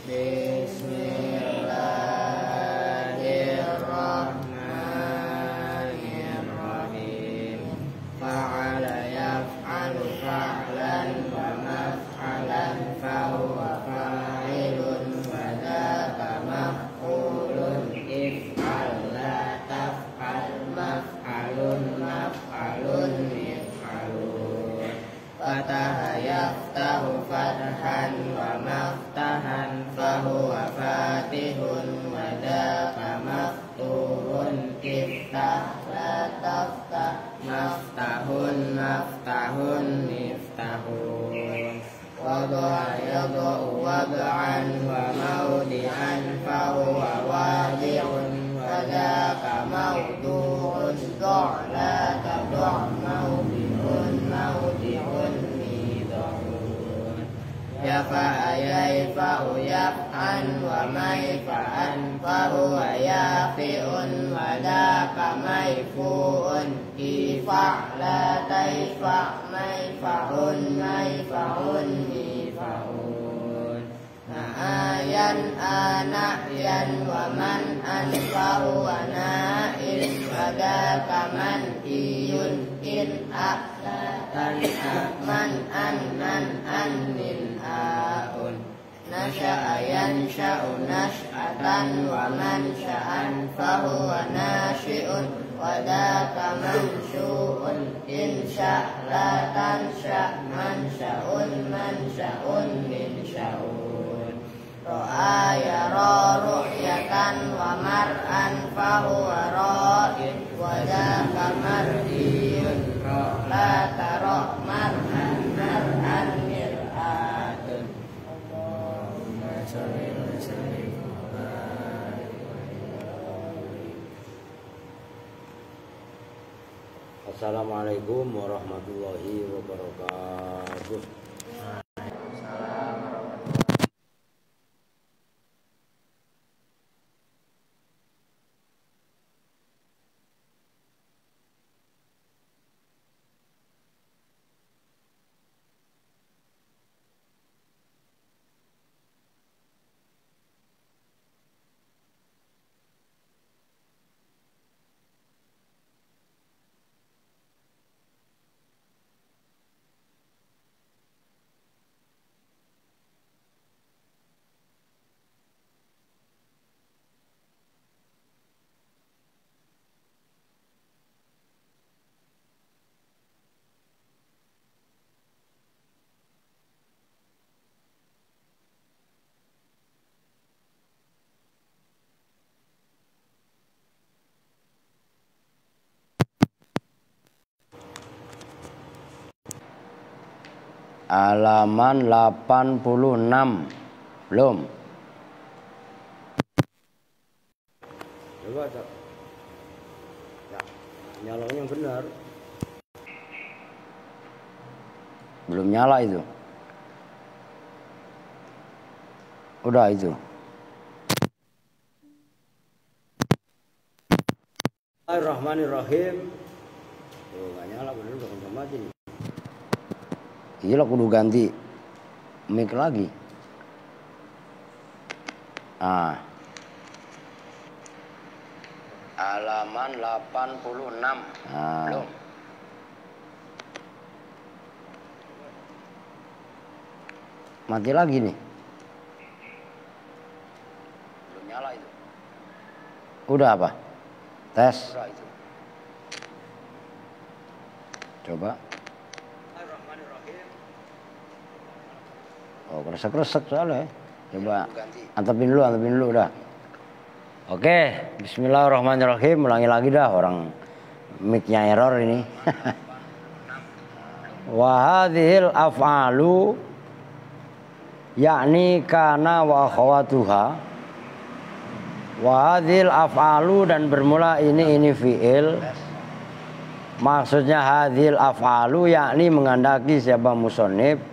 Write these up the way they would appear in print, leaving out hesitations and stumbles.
Bismillahirrahmanirrahim. Fa'ala yaf'alu fa'lan wa maf'alan fahuwa fa'ilun wa dzaka maf'ulun if'al la taf'al maf'alun maf'alun if'alun. Fataha yaftahu fathan wa maftahan fahuwa fatihun wa dzaka maftuhun iftah la taftah maftahun maftahun miftahun. Wada'a yada'u wada'an wa mawdi'an fahuwa wadi'un wa dzaka mawdu'un do' la tado' mawdi'un mawdi'un midahun. Yafa'a yafa'u yaf'an wa mayfa'an fahuwa yafi'un wa dzaka mayfu'un ifa' la taifa' mayfa'un mayfa'un mifa'un. Na'ayan ana'yan wa man'an fahuwa na'in wa dzaka man'iyun in'a la tan'a man'an nan'an min'a'un. Nasya'a yansha'u nash'atan wa mansha'an fahuwa nashi'un wa dzaka manshu'un insya' la tansha' mansha'un mansha'un minsha'un. Ra'a yara ru'yatan wa mar'an fahuwa ra'in wa dzaka mar'iyun la tara' mar'an mar'an mir'atun. Allahumma shalli wa sallim wa barik. Assalamualaikum warahmatullahi wabarakatuh. Halaman 86. Belum. Coba cak. Ya, nyalain yang benar. Belum nyala itu. Udah itu. Bismillahirrahmanirrahim. Oh, nggak nyala bener, udah kencang mati nih. Gila, kudu ganti mic lagi. Halaman 86. Belum. Mati lagi nih. Belum nyala itu. Udah apa? Tes. Udah itu. Coba. Oh, kresek-kresek soalnya. Coba antepin dulu udah. Oke, bismillahirrahmanirrahim. Ulangi lagi dah, orang mic-nya error ini. Wa hadhil af'alu yakni kana wa akhawatuha. Wa hadhil af'alu, dan bermula ini fi'il. Maksudnya hadhil af'alu yakni mengandaki siapa musonib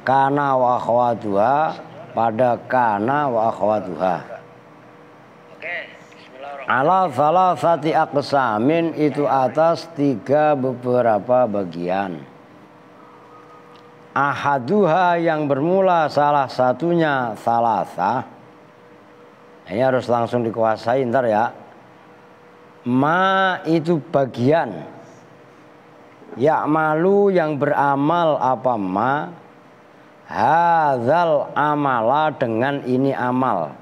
kana wa akhawatuha, pada kana wa akhawatuha. Ala salasati aqsamin, itu atas 3 beberapa bagian. ahaduha yang bermula salah satunya salasa. Ini harus langsung dikuasai ntar ya. Ma itu bagian, ya'malu yang beramal apa ma, hadzal amala dengan ini amal.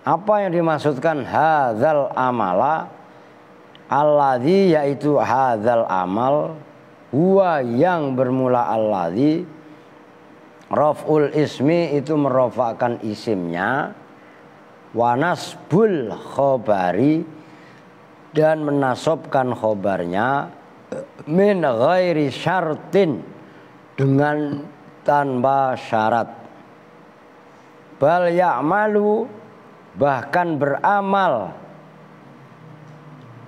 Apa yang dimaksudkan hadzal amala? Alladzi yaitu hadzal amal, huwa yang bermula alladzi, raf'ul ismi itu merofakkan isimnya, wa nasbul khobari dan menasobkan khobarnya, min ghairi syartin dengan tanpa syarat. Bal ya'malu bahkan beramal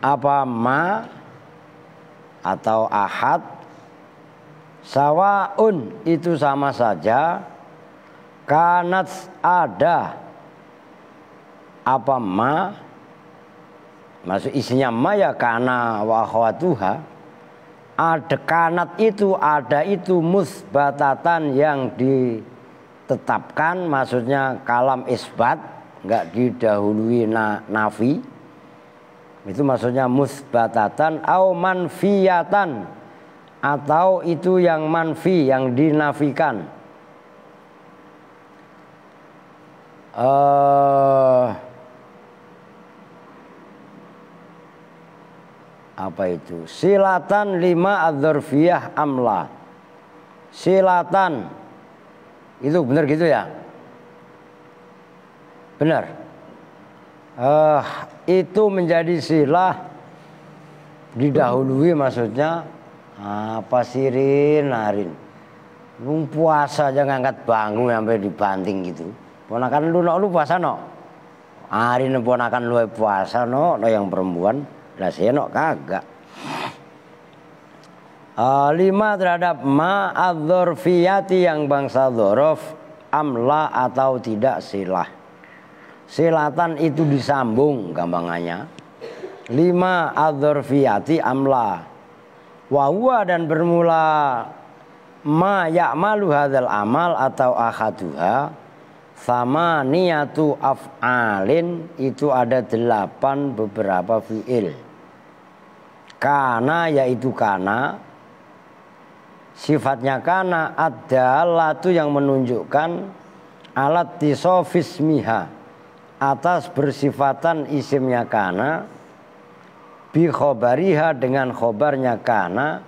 apa ma atau ahad, sawaun itu sama saja, kanat ada apa ma, maksud isinya ma ya kana wa akhwatuha. Ada kanat itu, ada itu musbatatan yang ditetapkan, maksudnya kalam isbat, enggak didahului nafi. Itu maksudnya musbatatan au manfiyatan, atau itu yang manfi, yang dinafikan. Apa itu? Silatan lima adzarfiyah amla. Silatan itu benar gitu ya? Benar. Itu menjadi silah didahului, maksudnya apa sirin narin. Lu puasa aja ngangkat bangun sampai dibanting gitu. Ponakan lu puasa no. Arin ponakan lu puasa no yang perempuan. Lah saya nok kagak. 5 terhadap ma adzarfiyati yang bangsa dzaraf amla atau tidak silah. Silatan itu disambung gampangannya. 5 adzarfiyati amla. Wa huwa dan bermula ma ya'malu hadzal amal atau akhaduha, sama niyatu af'alin itu ada 8 beberapa fi'il. Kana yaitu kana, sifatnya kana ad-dallatu yang menunjukkan alat tisofis miha, atas bersifatan isimnya kana, bi khobariha dengan khobarnya kana,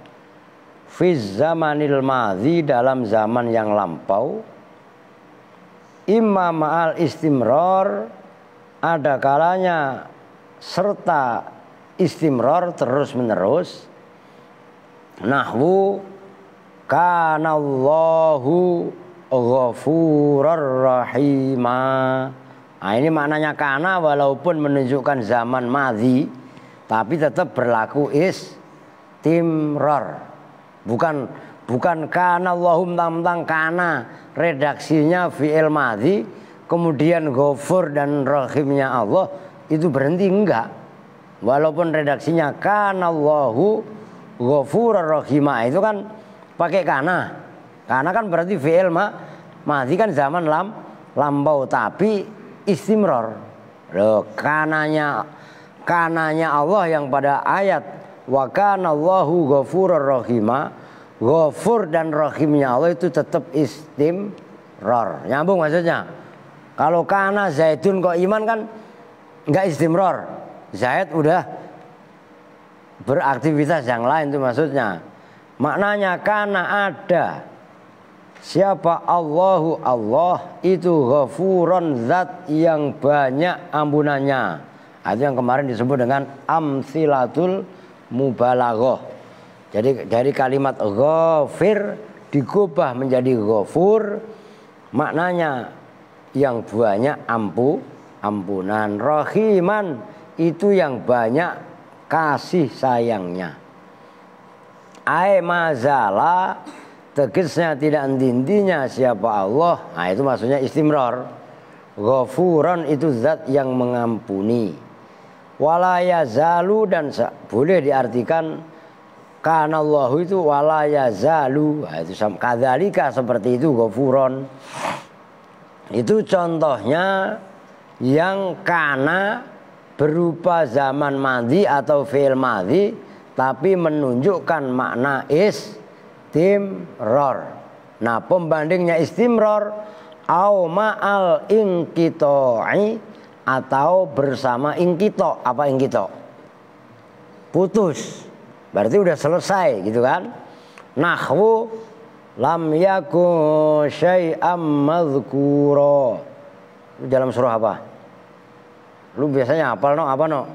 fiz zamanil madhi dalam zaman yang lampau, imma ma'al istimror ada kalanya serta istimror terus menerus, nahwu kanallahu ghafurur rahima. Nah ini maknanya kana walaupun menunjukkan zaman madhi, tapi tetap berlaku istimror. Bukan kana Allahum tentang kana redaksinya fi'il madhi, kemudian ghafur dan rahimnya Allah itu berhenti, enggak. Walaupun redaksinya kana Allahu ghafurur rahima, itu kan pakai kana. Kana kan berarti fi'il madhi kan zaman lampau tapi istimror. Loh, kananya Allah yang pada ayat wa kana Allahu ghafurur rahima, ghafur dan rahimnya Allah itu tetap istimror. Nyambung maksudnya. Kalau kana Zaidun kok iman kan enggak istimror. Zaid udah beraktivitas yang lain, itu maksudnya. Maknanya kana ada siapa Allahu, Allah itu ghafuron, zat yang banyak ampunannya. Itu yang kemarin disebut dengan amsilatul mubalaghah. Jadi dari kalimat ghafir digubah menjadi ghafur, maknanya yang banyak ampunan. Rahiman itu yang banyak kasih sayangnya. Ai mazala tegasnya tidak henti-hentinya siapa Allah. Nah itu maksudnya istimror. Ghafuran itu zat yang mengampuni. Wala yazalu dan boleh diartikan Karena Allah itu wala yazalu, itu kadzalika seperti itu ghafuron. Itu contohnya yang kana berupa zaman madhi atau fi'il madhi tapi menunjukkan makna istimror. Nah, pembandingnya istimror au ma'al inqita'i atau bersama inqita'. Apa inqita'? Putus. Berarti udah selesai gitu kan. Nahwu lam yakun syai'am madhkura. Dalam surah apa? Lu biasanya hafal no apa no?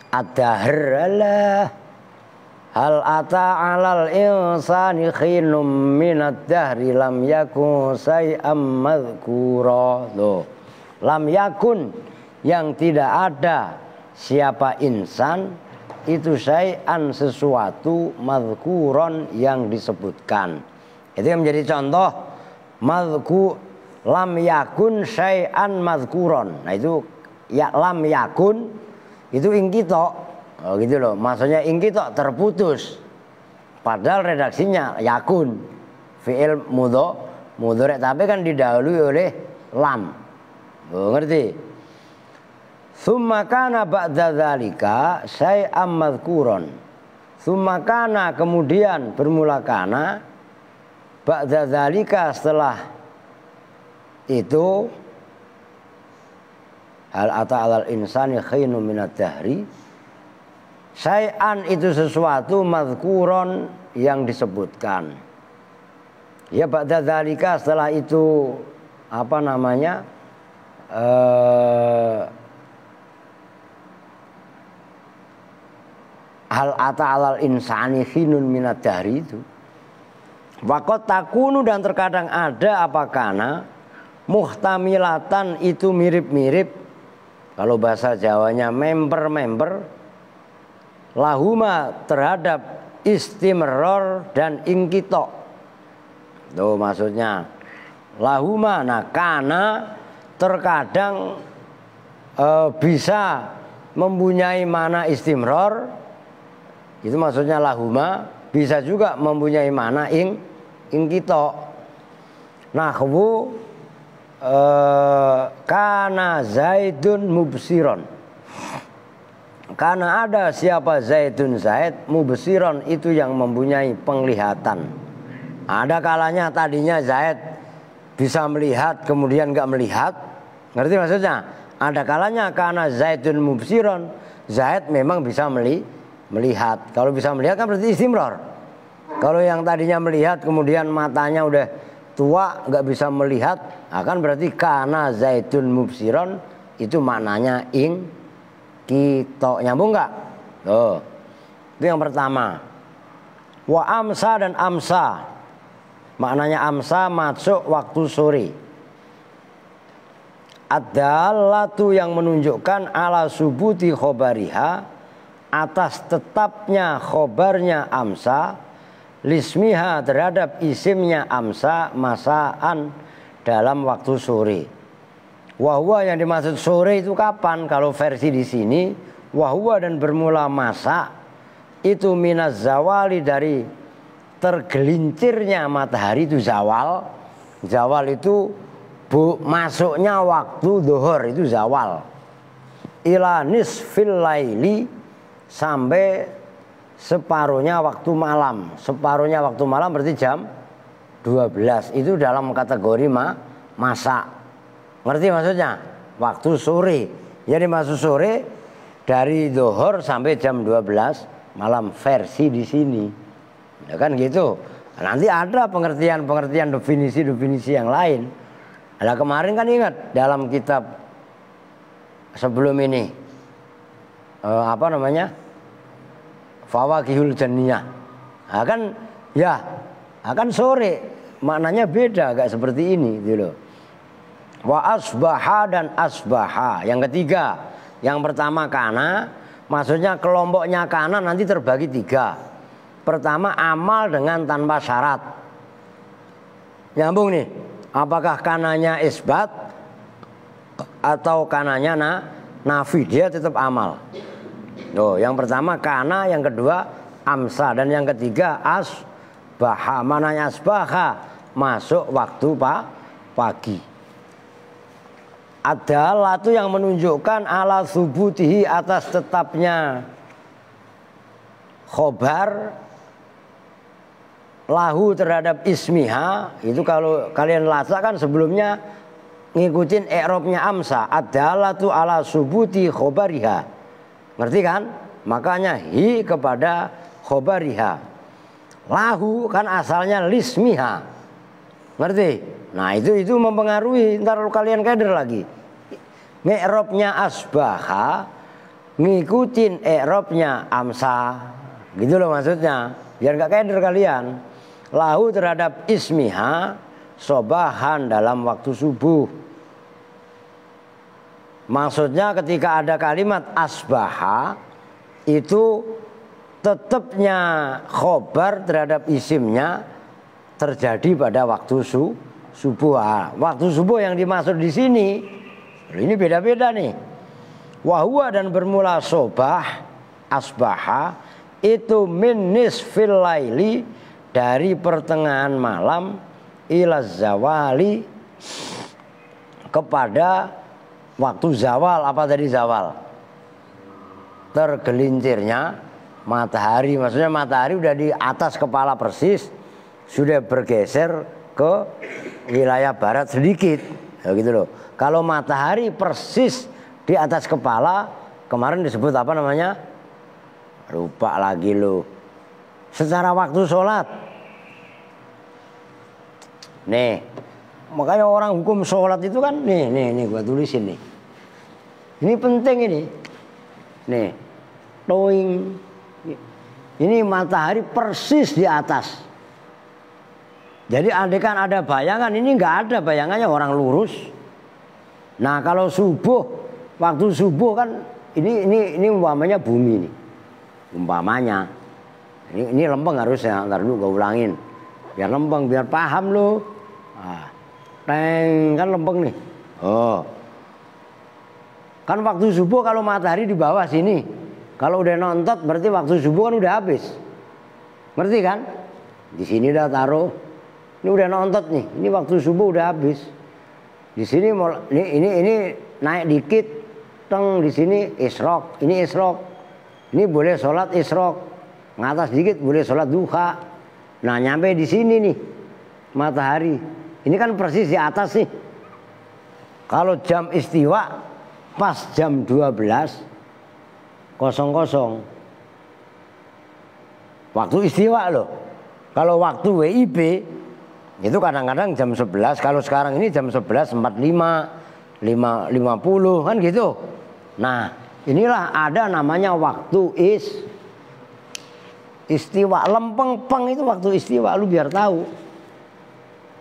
Ad-dahr Allah. Hal ata 'alal insani khinum minad dahri lam yakun syai'am madhkura. Loh. Lam yakun yang tidak ada siapa insan itu syai'an sesuatu madhkuron yang disebutkan. Itu yang menjadi contoh lam yakun syai'an madhkuron. Nah itu ya lam yakun itu ingkito. Oh gitu loh. Maksudnya ingkito terputus. Padahal redaksinya yakun. Fi'il mudhari tapi kan didahului oleh lam. Oh, ngerti? Tsumma kana ba'da dzalika syai'am madhkuron. Tsumma kana kemudian bermula kana ba'da dzalika setelah itu hal ata 'alal insani khainu minad dahri. Syai'an itu sesuatu madhkuron yang disebutkan. Ya ba'da dzalika setelah itu apa namanya? Hal ata 'alal insani khinun minad dahri itu. Waqat takunu dan terkadang ada apa kana muhtamilatan itu mirip-mirip. Kalau bahasa Jawanya member-member lahuma terhadap istimror dan ingkito. Tuh maksudnya lahuma. Nah kana terkadang bisa mempunyai mana istimror. Itu maksudnya lahuma, bisa juga mempunyai makna ingkito. Nahwu kana Zaidun mubsiron. Karena ada siapa Zaidun Zaid mubsiron itu yang mempunyai penglihatan. Ada kalanya tadinya Zaid bisa melihat kemudian enggak melihat. Ngerti maksudnya? Ada kalanya karena Zaidun mubsiron, Zaid memang bisa melihat. Kalau bisa melihat kan berarti istimror. Kalau yang tadinya melihat kemudian matanya udah tua nggak bisa melihat, akan berarti karena Zaidun mubsiron itu maknanya kita. Nyambung nggak? Tuh. Itu yang pertama. Wa amsa dan amsa. Maknanya amsa masuk waktu sore. Ad-dallatu yang menunjukkan ala subuti khobariha atas tetapnya khobarnya amsa lismiha terhadap isimnya amsa masaan dalam waktu sore. Wahwa yang dimaksud sore itu kapan? Kalau versi di sini wahwa dan bermula masa itu minaz zawali dari tergelincirnya matahari itu zawal. Zawal itu masuknya waktu zuhur itu zawal. Ila nisfil laili sampai separuhnya waktu malam. Separuhnya waktu malam berarti jam 12. Itu dalam kategori masa. Ngerti maksudnya? Waktu sore. Jadi maksud sore dari zuhur sampai jam 12 malam versi di sini. Ya kan gitu. Nanti ada pengertian-pengertian definisi-definisi yang lain. Nah, kemarin kan ingat dalam kitab sebelum ini apa namanya? Fawakihul Janiyah. Akan sore maknanya beda, agak seperti ini gitu loh. Wa asbaha dan asbaha. Yang ketiga, yang pertama kana, maksudnya kelompoknya kana nanti terbagi tiga. Pertama amal dengan tanpa syarat. Nyambung nih. Apakah kananya isbat atau kananya nafi? Dia tetap amal. Tuh, yang pertama kana, yang kedua amsa. Dan yang ketiga asbaha. Mananya asbaha? Masuk waktu pagi. Adalah itu yang menunjukkan ala subutihi atas tetapnya khobar lahu terhadap ismiha. Itu kalau kalian lacak kan sebelumnya ngikutin i'rabnya amsa. Adalah itu ala subuti khobariha. Ngerti kan? Makanya hi kepada khobariha. Lahu kan asalnya lismiha. Ngerti? Nah itu mempengaruhi. Ntar kalian keder lagi. I'rabnya asbaha ngikutin i'rabnya amsa. Gitu loh maksudnya. Biar gak keder kalian. Lahu terhadap ismiha sobahan dalam waktu subuh. Maksudnya ketika ada kalimat asbaha itu tetapnya khobar terhadap isimnya terjadi pada waktu subuh. Waktu subuh yang dimaksud di sini ini beda-beda nih. Wahwa dan bermula sobah asbaha itu min nisfil laili dari pertengahan malam ila zawali kepada waktu zawal. Apa tadi zawal? Tergelincirnya matahari. Maksudnya matahari udah di atas kepala persis, sudah bergeser ke wilayah barat sedikit, ya gitu loh. Kalau matahari persis di atas kepala, kemarin disebut apa namanya? Lupa lagi lo. Secara waktu sholat. Nih, makanya orang hukum sholat itu kan nih gua tulisin nih. Ini penting ini. Nih, toing. Ini matahari persis di atas. Jadi andaikan ada bayangan, ini nggak ada bayangannya, orang lurus. Nah kalau subuh, waktu subuh kan ini umpamanya bumi nih, umpamanya. Ini lempeng harusnya, ntar dulu gue ulangin. Biar lempeng, biar paham lo. Nah, kan lempeng nih. Oh, kan waktu subuh kalau matahari di bawah sini, kalau udah nontot berarti waktu subuh kan udah habis. Ngerti kan? Di sini udah taruh. Ini udah nontot nih. Ini waktu subuh udah habis. Di sini ini naik dikit, teng di sini isrok. Ini isrok. Ini boleh sholat isrok. Ngatas dikit boleh sholat duha. Nah nyampe di sini nih matahari. Ini kan persis di atas sih. Kalau jam istiwa pas jam 12.00 waktu istiwa loh. Kalau waktu WIB itu kadang-kadang jam 11. Kalau sekarang ini jam 11.45, 5.50 kan gitu. Nah inilah ada namanya waktu istiwa. Lempeng-peng itu waktu istiwa. Lu biar tahu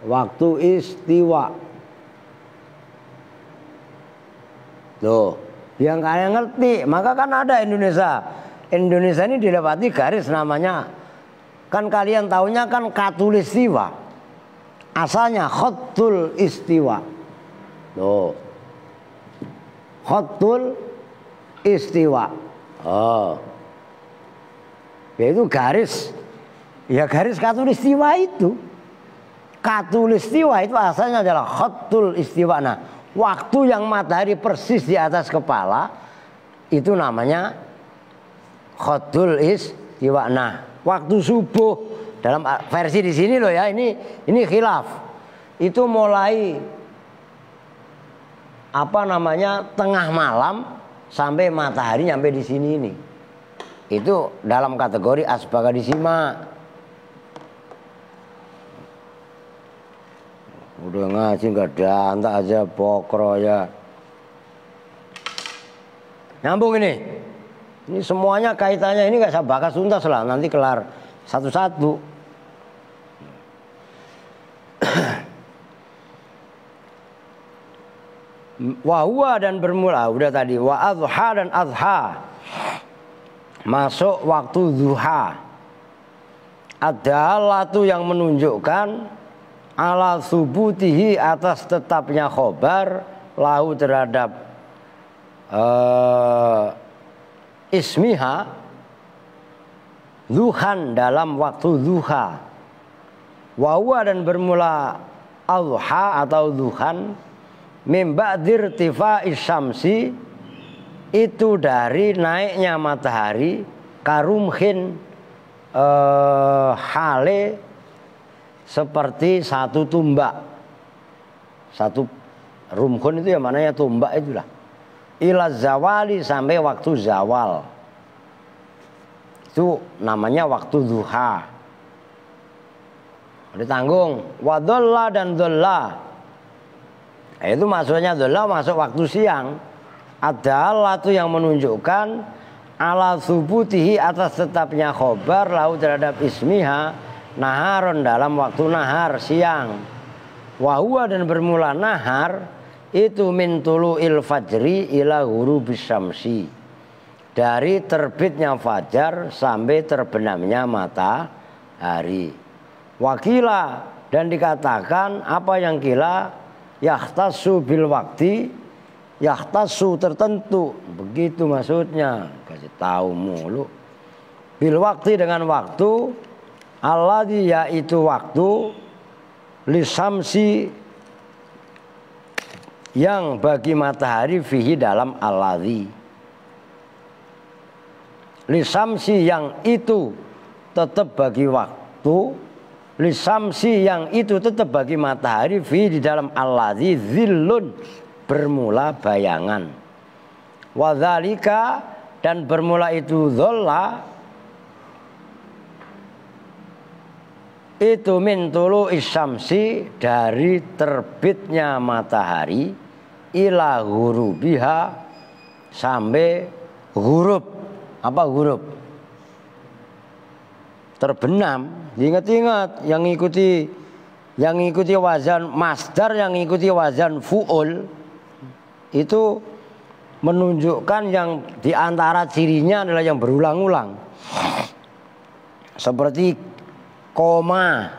waktu istiwa. Loh, yang kalian ngerti. Maka kan ada Indonesia ini dilewati garis namanya, kan kalian taunya kan katulistiwa. Asalnya khatul istiwa. Loh, khatul istiwa. Oh, yaitu garis. Ya garis katulistiwa itu. Katulistiwa itu asalnya adalah khatul istiwa. Nah, waktu yang matahari persis di atas kepala itu namanya khatul istiwa. Nah, waktu subuh dalam versi di sini loh ya, ini khilaf. Itu mulai apa namanya tengah malam sampai matahari nyampe di sini ini. Itu dalam kategori asbaga disima. Udah ngaji nggak dantak aja pokro ya. Nyambung ini. Ini semuanya kaitannya, ini nggak usah bakas tuntas lah, nanti kelar satu-satu. Wahwa dan bermula udah tadi. Wa adha dan adha masuk waktu duha. Adalatu yang menunjukkan ala subutihi atas tetapnya khobar lahu terhadap ismiha Zuhan dalam waktu duha. Wawa dan bermula al-duha atau duhan min ba'dir tifa'is syamsi, itu dari naiknya matahari, karumhin hale seperti satu tumbak. Satu rumhun itu ya maknanya tumbak itulah. Ila zawali sampai waktu zawal. Itu namanya waktu duha. Ditanggung. Wadolla dan dolla. Itu maksudnya dolla masuk waktu siang. Adalah itu yang menunjukkan ala subutihi atas tetapnya khobar lahu terhadap ismiha naharon dalam waktu nahar siang. Wahua dan bermula nahar itu min tulu'il fajri ila ghurubis syamsi, dari terbitnya fajar sampai terbenamnya matahari. Wakila dan dikatakan apa yang kila yahtassu bil wakti, yahtassu tertentu, begitu maksudnya, kasih tahu mulu. Bil wakti dengan waktu, alladzi yaitu waktu lisamsi yang bagi matahari fihi dalam alladzi. Lisamsi yang itu tetap bagi waktu, lisamsi yang itu tetap bagi matahari fihi di dalam alladzi zillun bermula bayangan. Wadzalika dan bermula itu dholla itu min tulu isyamsi dari terbitnya matahari ila ghurubiha sampai ghurub. Apa ghurub? Terbenam. Ingat-ingat yang ngikuti wazan masdar, yang ngikuti wazan fu'ul itu menunjukkan yang diantara cirinya adalah yang berulang-ulang. Seperti koma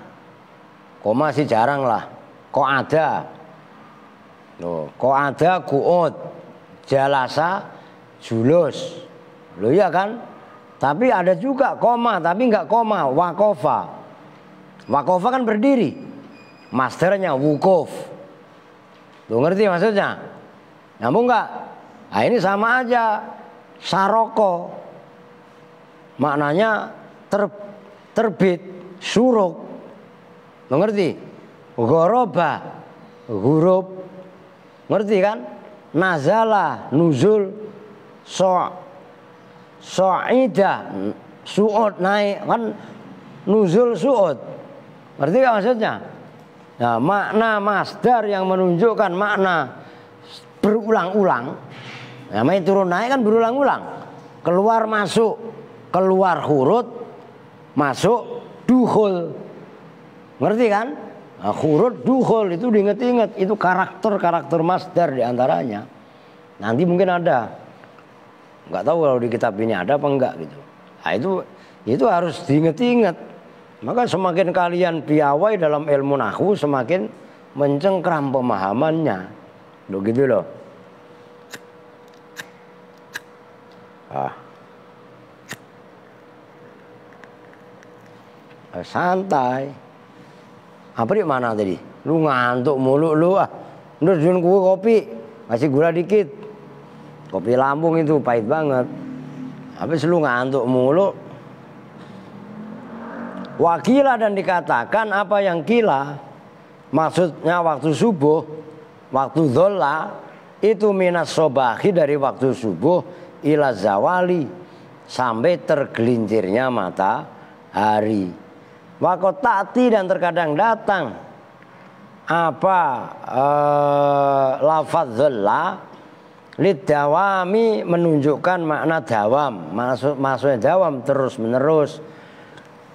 sih jarang lah. Kok ada, ku'ud, jalasa, julus, loh iya kan? Tapi ada juga koma, tapi enggak koma, wakofa. Wakofa kan berdiri, masternya wukuf. Lo ngerti maksudnya? Namun enggak? Nah ini sama aja, saroko, maknanya terbit, suruk. Lo ngerti? Ghoroba, huruf, ngerti kan? Nazala, nuzul, so'ida, su'ud, naik, kan nuzul su'ud. Ngerti gak maksudnya? Nah, makna masdar yang menunjukkan makna berulang-ulang, namanya turun naik kan berulang-ulang. Keluar masuk, keluar huruf, masuk dukhul. Ngerti kan? Nah, huruf dukhul itu diinget-inget, itu karakter masdar diantaranya. Nanti mungkin ada, nggak tahu kalau di kitab ini ada apa enggak gitu. Nah, itu harus diinget-inget. Maka semakin kalian piawai dalam ilmu nahwu, semakin mencengkram pemahamannya. Begitu loh. Santai. Apa di mana tadi? Lu ngantuk mulu lu ah. Nurjun kopi, kasih gula dikit. Kopi Lampung itu pahit banget. Habis lu ngantuk mulu. Wakila dan dikatakan apa yang kila, maksudnya waktu subuh, waktu dholla itu minas sobahi dari waktu subuh ila zawali sampai tergelincirnya matahari. Wakotati dan terkadang datang apa lafaz dholla lidawami menunjukkan makna dawam, maksudnya dawam terus menerus.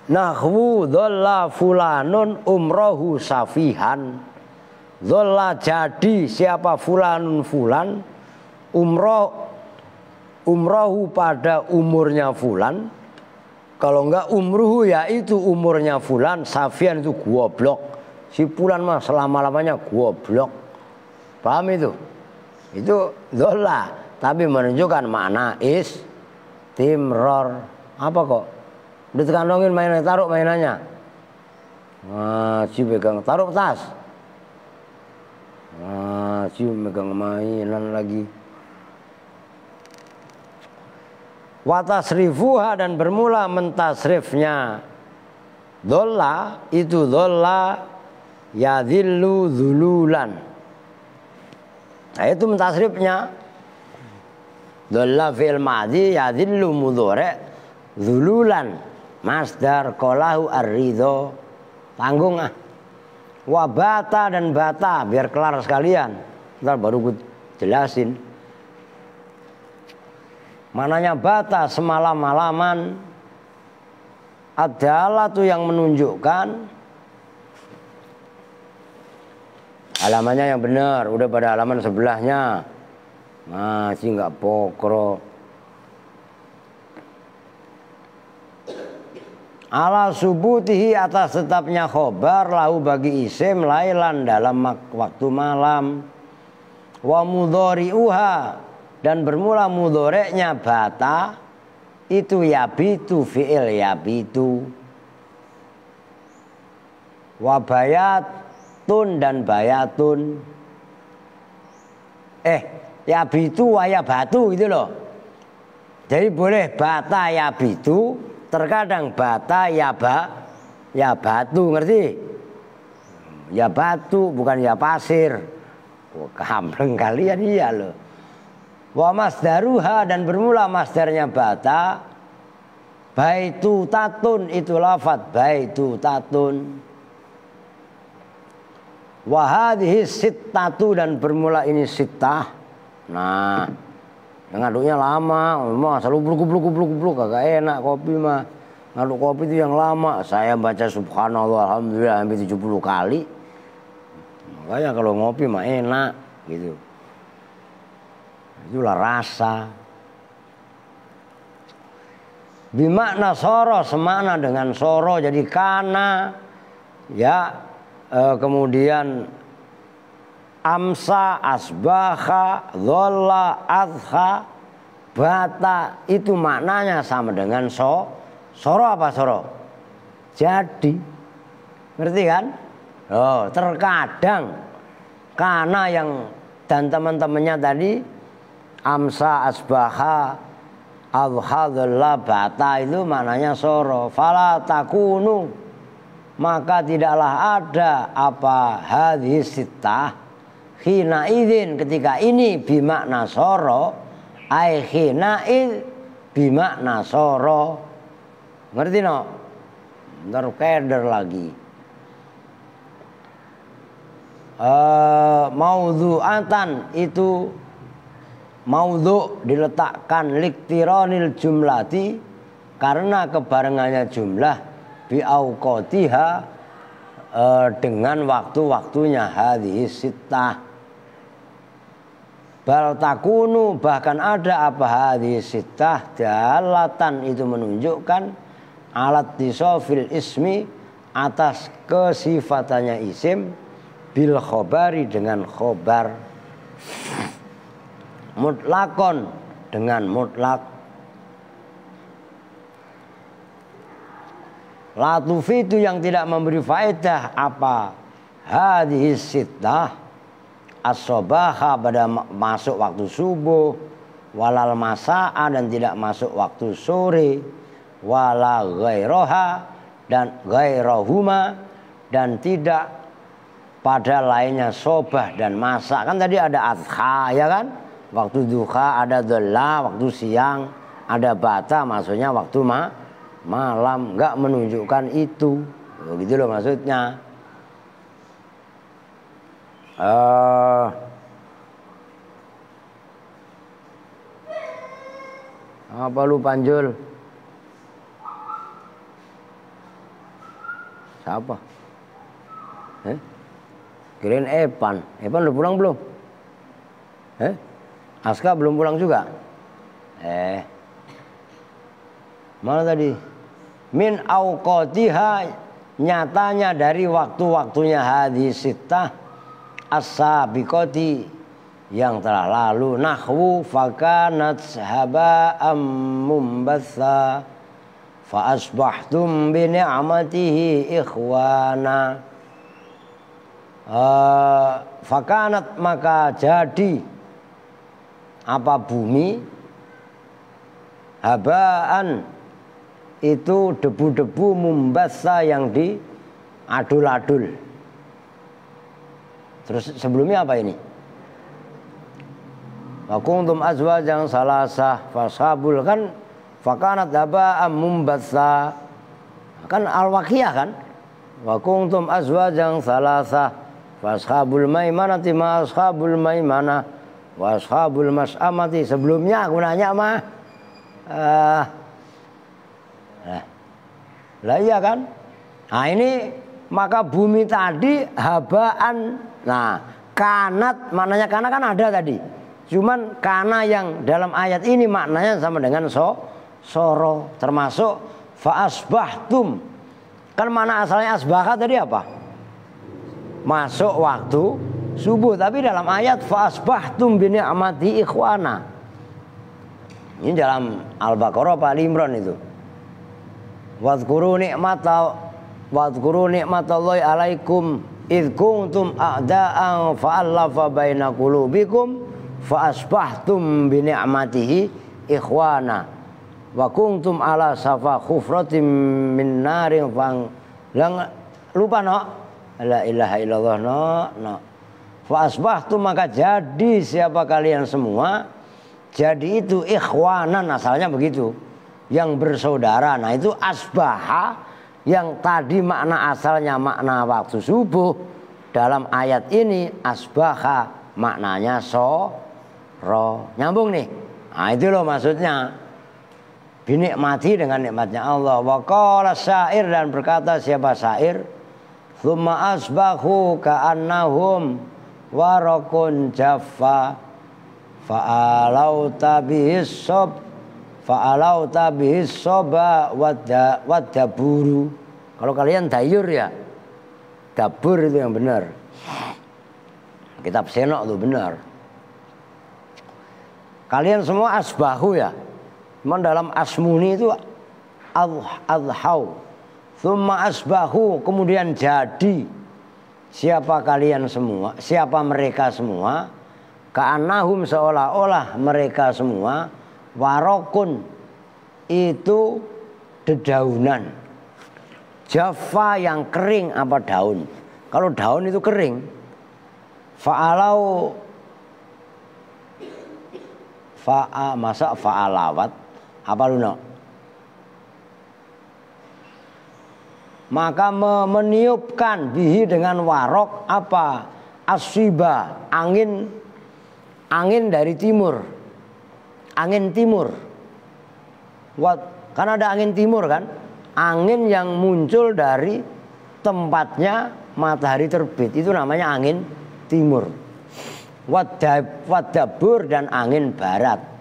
Nahwu dholla fulanun umrohu safihan. Dholla jadi siapa fulanun fulan umrohu pada umurnya fulan. Kalau enggak umruhu yaitu umurnya fulan, safihan itu goblok. Si fulan mah selama-lamanya goblok. Paham itu? Itu dholla, tapi menunjukkan makna istimror. Apa kok? Ditekantongin mainannya, taruh mainannya. Ngaji pegang, taruh tas. Ngaji megang mainan lagi. Watasrifuha dan bermula mentasrifnya dolla, itu dolla yadhillu dzululan. Nah itu mentasrifnya. Dolla fi'il madhi yadhillu mudhari' dzululan. Masdar qalahu ar-ridho. Tanggung ah. Wabata dan bata, biar kelar sekalian. Ntar baru gue jelasin. Mananya bata semalam-malaman. Adalah tuh yang menunjukkan. Halamannya yang benar, udah pada halaman sebelahnya. Masih nggak pokro. Ala subutihi atas tetapnya khobar lahu bagi isim lailan dalam waktu malam. Wa mudhari'uha dan bermula mudhoreknya bata itu yabitu fi'il yabitu. Wa bayatun dan bayatun. Yabitu wa yabatu gitu loh. Jadi boleh bata yabitu, terkadang bata ya batu, ngerti? Ya batu bukan ya pasir. Kampleng kalian iya loh. Wa masdaruha dan bermula masdarnya bata baitu tatun, itu lafadz baitu tatun. Wa hadhihi sittatu dan bermula ini sittah. Nah, yang ngaduknya lama, selalu bluk kagak enak kopi mah. Ngaduk kopi itu yang lama. Saya baca subhanallah alhamdulillah hampir 70 kali. Makanya kalau ngopi mah enak gitu. Itulah rasa. Bimakna soro, semakna dengan soro, jadi kana ya, kemudian amsa, asbaha, dholla, adha, bata, itu maknanya sama dengan soro apa soro? Jadi, ngerti kan? Oh, terkadang karena yang dan teman-temannya tadi amsa, asbaha, adha, dholla, bata itu maknanya soro. Fala takunu, maka tidaklah ada apa hadhihi sittah khina idzin ketika ini bimakna soro, ai khina id bimakna soro. Ngerti no? Ntar keder lagi. Maudhu'atan itu maudhu diletakkan liktironil jumlati karena kebarengannya jumlah bi auqatiha dengan waktu-waktunya hadhihi sittah. Bal takunu bahkan ada apa hadhihi sittah dalatan itu menunjukkan alat tisofil ismi atas kesifatannya isim bil khobari dengan khobar, mutlakon dengan mutlak. Latufi itu yang tidak memberi faedah apa hadhihi sittah as-sobaha pada masuk waktu subuh, walal masa'a dan tidak masuk waktu sore, wala ghairaha dan ghairahuma dan tidak pada lainnya sobah dan masa. Kan tadi ada adha ya kan, waktu duha, ada dholla waktu siang, ada bata maksudnya waktu malam, nggak menunjukkan itu, begitu loh maksudnya. Apa lu Panjul? Siapa? Kirain Epan udah pulang belum? Aska belum pulang juga? Mana tadi? Min auqatiha, nyatanya dari waktu-waktunya hadis sittah as-sabiqati yang telah lalu, nahwu fakanat haba'am mumbatha, fa asbahtum bi ni'matihi ikhwana. Fakanat maka jadi apa bumi, habaan itu debu-debu, mumbassa yang diadul-adul. Terus sebelumnya apa ini? Wa kuntum azwajan salasah fashabul, kan fakanat habaan mumbassa, kan al-waqiah kan? Wa kuntum azwajan salasah fashabul maimanati ma ashabul maimanah wa ashabul mas'amati. Sebelumnya aku nanya mah lah iya kan? Nah ini maka bumi tadi habaan. Nah kanat maknanya kana kan ada tadi. Cuman kana yang dalam ayat ini maknanya sama dengan soro, termasuk fa asbahtum. Kan mana asalnya asbaha tadi apa? Masuk waktu subuh, tapi dalam ayat fa asbahtum bi ni'mati ikhwana. Ini dalam Al-Baqarah apa Ali Imran itu. Wadhkuru ni'matallahi alaikum idh kuntum a'da'an fa'allafa baina qulubikum fa asbahtum bi ni'matihi ikhwana wa kuntum ala safa khufratin min narin lupa no la ilaha illallah no fa asbahtum maka jadi siapa kalian semua, jadi itu ikhwanan asalnya begitu, yang bersaudara. Nah itu asbaha yang tadi makna asalnya makna waktu subuh, dalam ayat ini asbaha maknanya soro. Nyambung nih. Nah itu loh maksudnya. Binikmati dengan nikmatnya Allah. Wa qala syair, dan berkata siapa syair, tsumma asbahu ka'annahum warakun jaffa fa'alau tabihis soba wadaburu. Kalau kalian dayur ya, dabur itu yang benar. Kitab Senok itu benar. Kalian semua asbahu ya. Cuman dalam asmuni itu adhau. Tsumma asbahu, kemudian jadi siapa kalian semua, siapa mereka semua, ka'annahum seolah-olah mereka semua, warokun itu dedaunan, jaffa yang kering apa daun. Kalau daun itu kering. Fa'alau masa fa'alawat apa lu no? Maka meniupkan bihi dengan warok apa? Asyiba, angin dari timur. Angin timur. Kan ada angin timur kan? Angin yang muncul dari tempatnya matahari terbit, itu namanya angin timur. Wadabur dan angin barat.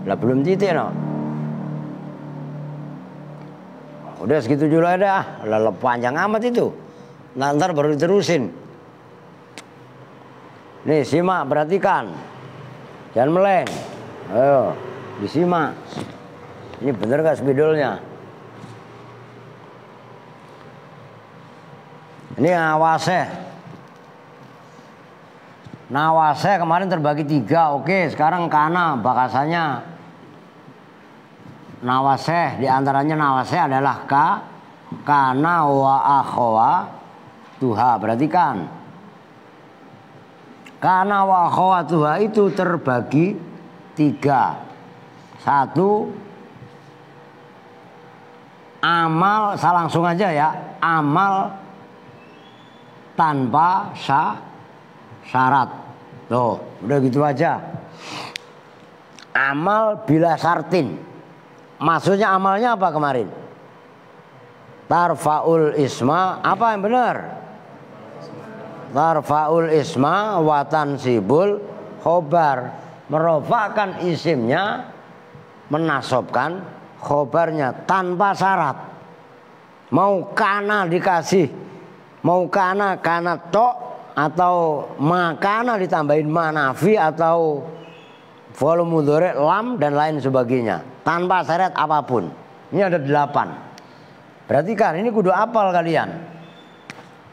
Lah belum titik no. Udah segitu dulu ada. Lah panjang amat itu. Nah, ntar baru diterusin. Nih simak, perhatikan. Jangan meleng. Ayo disimak. Ini bener gak spidolnya? Ini awaseh. Nawaseh kemarin terbagi 3. Oke, sekarang kana bakasannya. Nawaseh, diantaranya nawaseh adalah kana wa akhawa tuha. Perhatikan, kana wa akhawa tuha itu terbagi 3. 1, amal, saya langsung aja ya, amal tanpa syarat. Tuh, udah gitu aja. Amal bila syartin. Maksudnya amalnya apa kemarin? Tarfaul isma, apa yang benar? Tarfaul isma wa tansibul khobar. Merofakkan isimnya, menasobkan khobarnya tanpa syarat. Mau kana dikasih, mau kana tok, atau makana ditambahin manafi atau volume mudhari lam dan lain sebagainya tanpa syarat apapun. Ini ada 8. Berarti kan ini kudu apal kalian.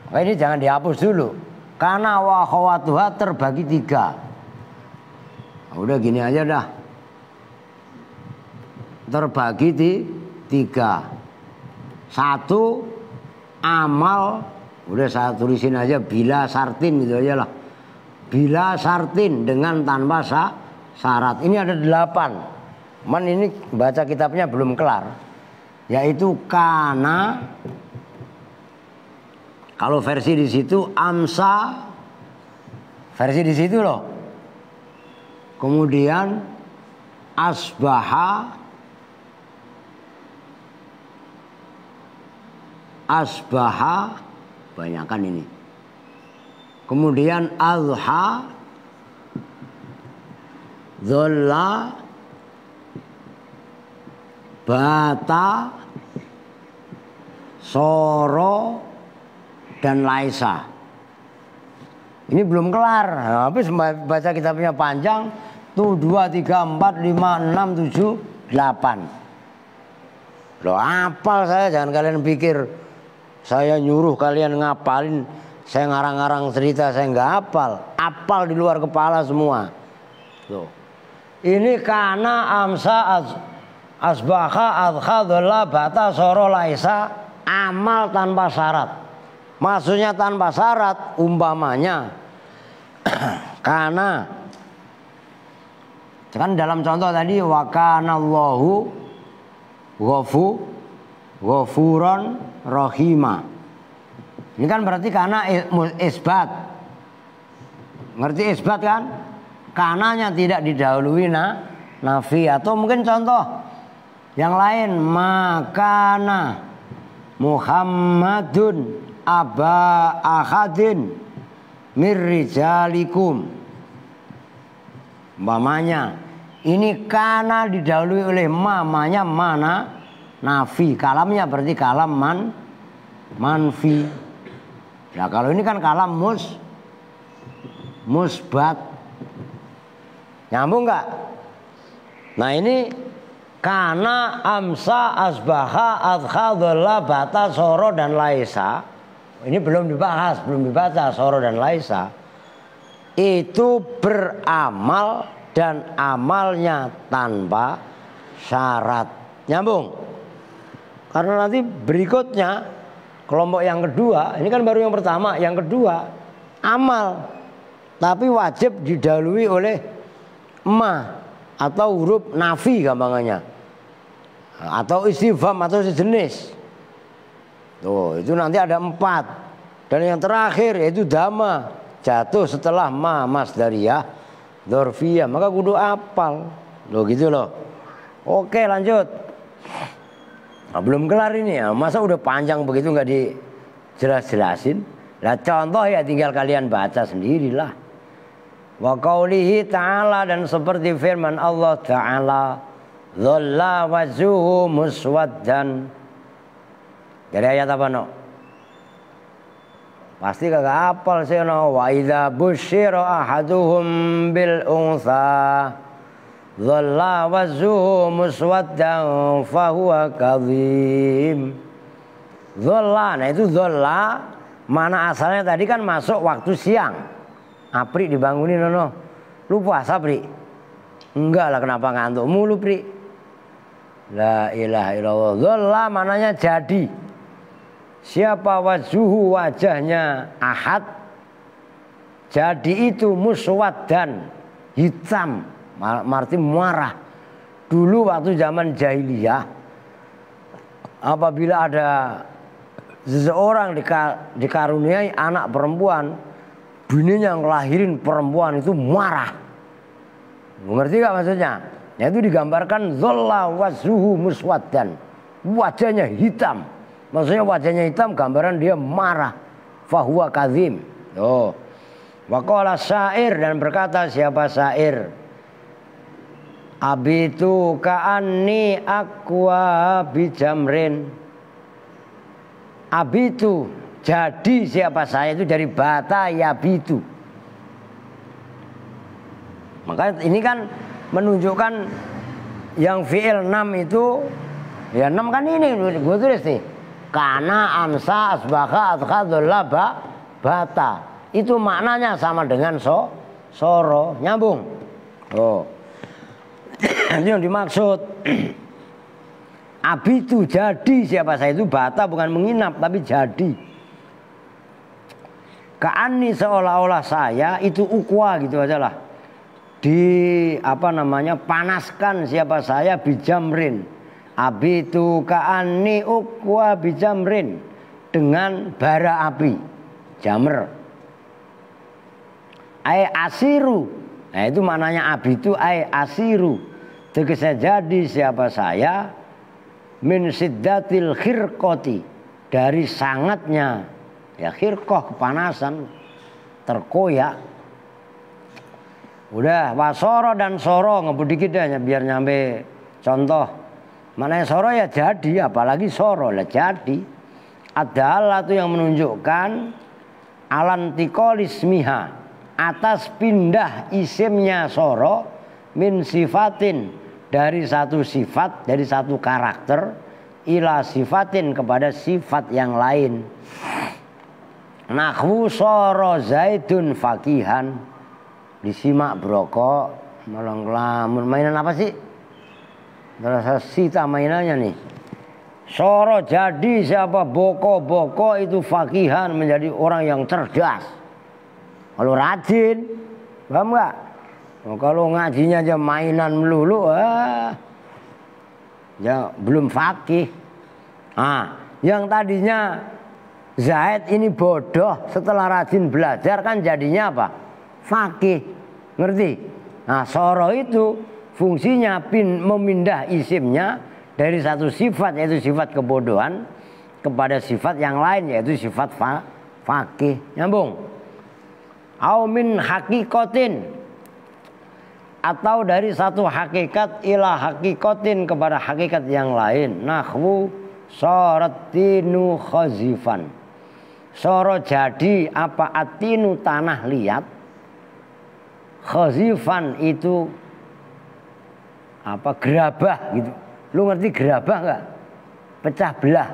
Nah, ini jangan dihapus dulu. Kana wa akhawatuha terbagi 3. Nah, udah gini aja dah. Terbagi di 3. 1 amal, udah saya tulisin aja bila sartin gitu aja lah. Bila sartin dengan tanpa syarat. Ini ada 8. Man ini baca kitabnya belum kelar. Yaitu kana, kalau versi di situ amsa, versi di situ loh. Kemudian asbaha, banyakan ini. Kemudian adha, dhalla, bata, soro, dan laisa. Ini belum kelar. Habis baca kitabnya panjang. Tuh 2, 3, 4, 5, 6, 7, 8. Loh apal saya, jangan kalian pikir saya nyuruh kalian ngapalin. Saya ngarang-ngarang cerita, saya nggak hafal. Apal di luar kepala semua. Tuh. Ini kana amsa asbaha adha dhalla bata soro laisa, amal tanpa syarat. Maksudnya tanpa syarat, umpamanya karena kan dalam contoh tadi wa kanallahu ghafuran rahima. Ini kan berarti karena isbat. Ngerti isbat kan? Kananya tidak didahului nafi. Atau mungkin contoh yang lain, makana Muhammadun aba ahadin mirrijalikum. Umpamanya ini kana didahului oleh mamanya mana nafi, kalamnya berarti kalam manfi. Nah kalau ini kan kalam musbat. Nyambung nggak? Nah ini kana amsa asbaha adha dhalla bata soro dan laisa. Ini belum dibahas, belum dibaca soro dan laisa. Itu beramal dan amalnya tanpa syarat. Nyambung? Karena nanti berikutnya kelompok yang kedua, ini kan baru yang pertama, yang kedua amal, tapi wajib didahului oleh ma atau huruf nafi gampangannya, atau istifham atau sejenis. Tuh, itu nanti ada 4. Dan yang terakhir yaitu dhamma, jatuh setelah ma masdariyah dzarfiyah, maka kudu apal. Loh gitu loh. Oke, lanjut. Nah, belum kelar ini ya. Masa udah panjang begitu nggak dijelas-jelasin? Lah contoh ya tinggal kalian baca sendirilah. Wa qaulihi ta'ala, dan seperti firman Allah Ta'ala, dhalla wajhuhu muswaddan. Jadi ayat apa no? Pasti kagak hafal sih no. Wa idza busyira ahaduhum bil unsa dhalla wajhuhu muswaddan fahuwa kadhim. Dhalla, nah itu dhalla mana asalnya tadi kan masuk waktu siang. Apri dibangunin no. Lu puasa Pri? Enggak lah, kenapa ngantuk mulu Pri? La ilaha illallah. Dhalla mananya jadi. Siapa wajhuhu, wajahnya ahad, jadi itu muswaddan, hitam, arti marah. Dulu waktu zaman jahiliyah, apabila ada seseorang dikaruniai anak perempuan, bininya yang ngelahirin perempuan itu marah. Mengerti gak maksudnya? Itu digambarkan dhalla wajhuhu muswaddan, wajahnya hitam. Maksudnya wajahnya hitam, gambaran dia marah. Fahuwa kadhim. Oh. Wa qala syair, dan berkata siapa syair? Abitu ka'anni aqwa bijamrin. Abitu, jadi siapa saya itu dari bata yabitu. Maka ini kan menunjukkan yang fi'il 6 itu, ya 6 kan ini gue tulis nih. Kana, amsa, asbaka, adkhadullah, bata. Itu maknanya sama dengan soro, nyambung. Oh. Itu yang dimaksud. Abitu jadi siapa saya itu bata, bukan menginap tapi jadi. Ka'ani seolah-olah saya itu ukwa gitu aja lah. Di panaskan siapa saya bijamrin. Abitu ka'ani ukwa bijamrin, dengan bara api jamr. Ai asiru. Nah itu maknanya abitu ai asiru. Tegese jadi siapa saya min siddatil khirqati, dari sangatnya ya khirqah, kepanasan, terkoyak. Udah, wasoro dan soro ngebut dikit aja biar nyampe contoh. Mana yang soro ya jadi, apalagi soro lah jadi. Adalah itu yang menunjukkan alantiqolismiha, atas pindah isimnya soro min sifatin, dari satu sifat, dari satu karakter, ila sifatin, kepada sifat yang lain. Nahwu soro zaidun fakihan, disimak brokok malang lamun. Mainan apa sih? Terasa sita mainannya nih. Soro jadi siapa boko itu fakihan, menjadi orang yang cerdas. Kalau rajin, paham nggak? Oh, kalau ngajinya aja mainan melulu, ya belum fakih. Yang tadinya Zaid ini bodoh, setelah rajin belajar kan jadinya apa? Fakih, ngerti? Nah, soro itu fungsinya memindah isimnya dari satu sifat, yaitu sifat kebodohan, kepada sifat yang lain, yaitu sifat fakih. Nyambung? Au min hakikotin, atau dari satu hakikat ila hakikotin, kepada hakikat yang lain. Nahwu soratinu khazifan, soro jadi apa? Atinu tanah liat, khazifan itu apa? Gerabah gitu. Lu ngerti gerabah nggak? Pecah belah.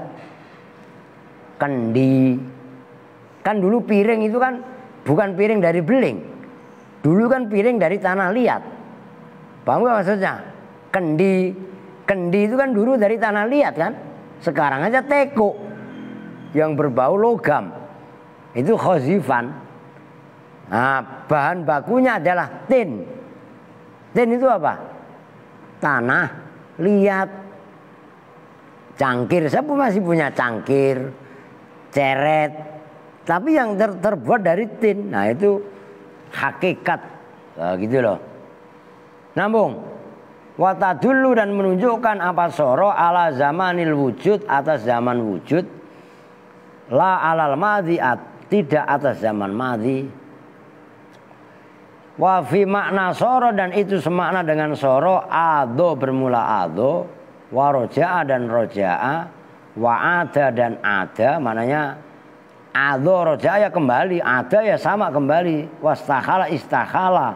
Kendi. Kan dulu piring itu kan bukan piring dari beling. Dulu kan piring dari tanah liat. Paham nggak maksudnya? Kendi. Kendi itu kan dulu dari tanah liat kan. Sekarang aja teko yang berbau logam. Itu khazifan. Nah, bahan bakunya adalah tin. Tin itu apa? Tanah liat. Cangkir, saya masih punya cangkir, ceret, tapi yang terbuat dari tin. Nah itu hakikat, gitu loh. Nambung. Watadullu, dan menunjukkan apa soro ala zamanil wujud, atas zaman wujud, la alal madhi, tidak atas zaman madhi. Wa fi makna soro, dan itu semakna dengan soro, ado bermula ado, wa roja'a dan roja'a, wa ada dan ada, maknanya ado roja'a ya kembali, ada ya sama kembali, wastakhala istakhala,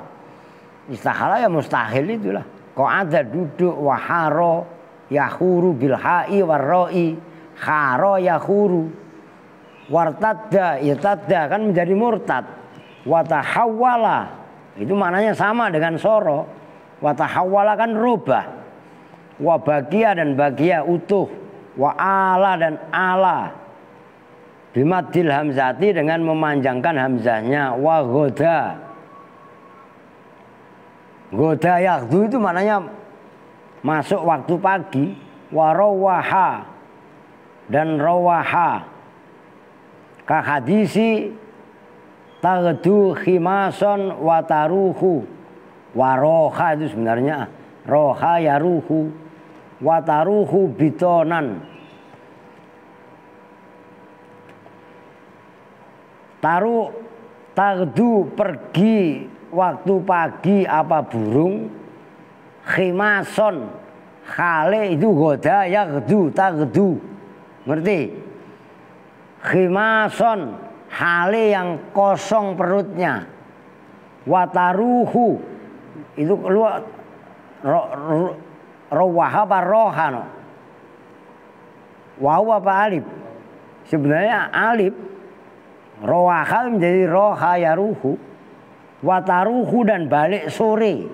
istakhala ya mustahil itulah. Kok ada duduk, waharo yahuru bilha'i warroi, haro yahuru, wartadda irtadda kan menjadi murtad, watahawwala itu maknanya sama dengan soro, watahawwala kan rubah, wa bagia dan bagia utuh, wa ala dan ala, bimadil hamzati dengan memanjangkan hamzahnya, wa goda. Goda yaghdu itu maknanya masuk waktu pagi, wa rawaha dan rawaha, ka hadisi taghdu khimason wa taruhu, wa roha itu sebenarnya roha yaruhu, wa taruhu bitonan, taruh taghdu pergi waktu pagi apa burung, khimason khale itu goda yaghdu taghdu, ngerti? khimason hale yang kosong perutnya, wataruhu itu keluar rawah apa rohano, waw apa alif, sebenarnya alif, rohaha menjadi roha yaruhu, wataruhu dan balik sore,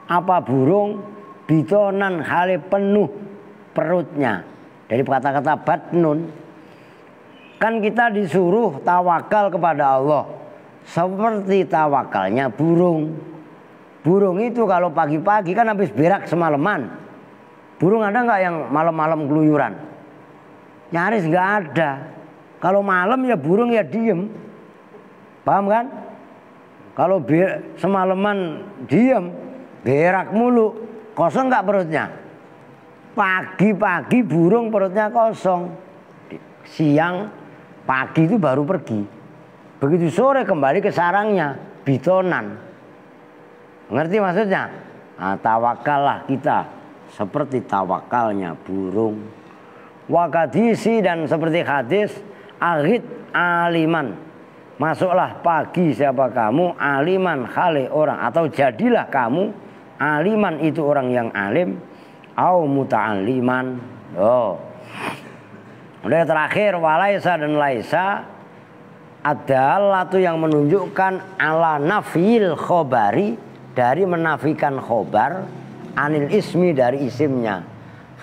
apa burung bitonan hale penuh perutnya, dari kata-kata batnun. Kan kita disuruh tawakal kepada Allah seperti tawakalnya burung. Burung itu kalau pagi-pagi kan habis berak semalaman. Burung ada nggak yang malam-malam keluyuran? Nyaris nggak ada. Kalau malam ya burung ya diem. Paham kan? Kalau semalaman diem, berak mulu, kosong nggak perutnya? Pagi-pagi burung perutnya kosong. Siang pagi itu baru pergi. Begitu sore kembali ke sarangnya, bitonan. Ngerti maksudnya? Nah, tawakallah kita seperti tawakalnya burung. Wakadisi dan seperti hadis, aghid aliman. Masuklah pagi siapa kamu, aliman khali orang. Atau jadilah kamu, aliman itu orang yang alim, au muta'aliman. Oh. Udah terakhir walaisa dan laisa adalah itu yang menunjukkan ala nafil khobari, dari menafikan khobar, anil ismi dari isimnya,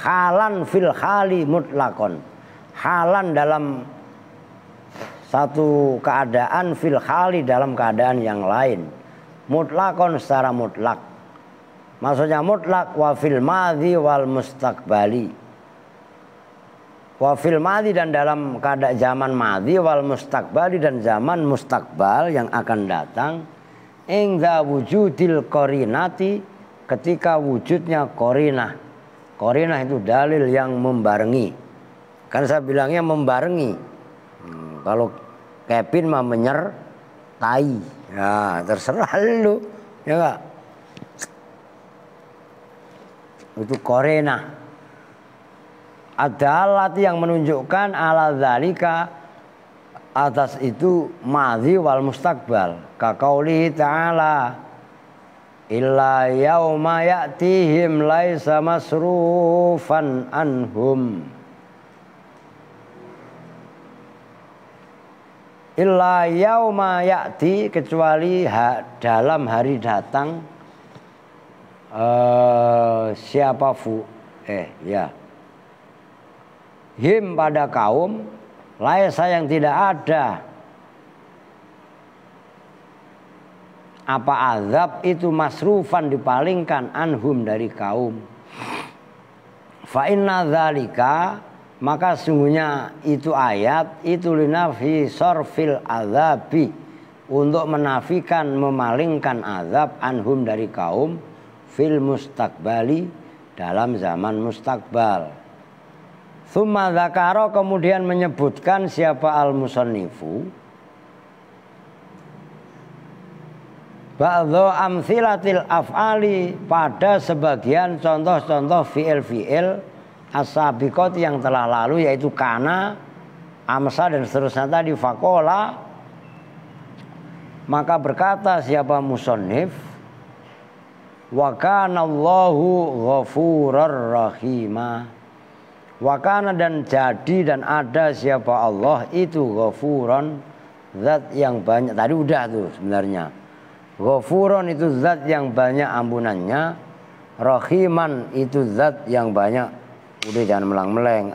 halan fil khali mutlakon, halan dalam satu keadaan, fil khali dalam keadaan yang lain, mutlakon secara mutlak. Maksudnya mutlak wa fil madhi wal mustaqbali, wa fil madhi dan dalam keadaan zaman madhi, wal mustaqbali dan zaman mustaqbal yang akan datang, ingda wujudil korinati, ketika wujudnya korinah. Korinah itu dalil yang membarengi. Kan saya bilangnya membarengi. Kalau Kevin mah menyertai, ya terserah lu, ya enggak? Itu korinah. Adalah yang menunjukkan ala dzalika, atas itu madhi wal mustaqbal. Kaqaulihi ta'ala, illa yauma ya'tihim laisa masrufan anhum. Illa yauma ya'ti, kecuali dalam hari datang siapa him pada kaum, laisa yang tidak ada apa azab itu masrufan dipalingkan anhum dari kaum. Fa inna dzalika, maka sungguhnya itu ayat itu linafi sorfil azabi, untuk menafikan memalingkan azab anhum dari kaum, fil mustaqbali dalam zaman mustaqbal. Tsumma dzakara, kemudian menyebutkan siapa al-musannifu ba'dhu amtsilatil af'ali, pada sebagian contoh-contoh fi'il as-sabiqat yang telah lalu, yaitu kana, amsa dan seterusnya tadi. Faqala, maka berkata siapa musannif, wa kana Allahu ghafurur rahima. Wakana dan jadi dan ada siapa Allah itu ghafuron, zat yang banyak. Tadi udah tuh sebenarnya. Ghafuron itu zat yang banyak ampunannya. Rahiman itu zat yang banyak, udah jangan melang-meleng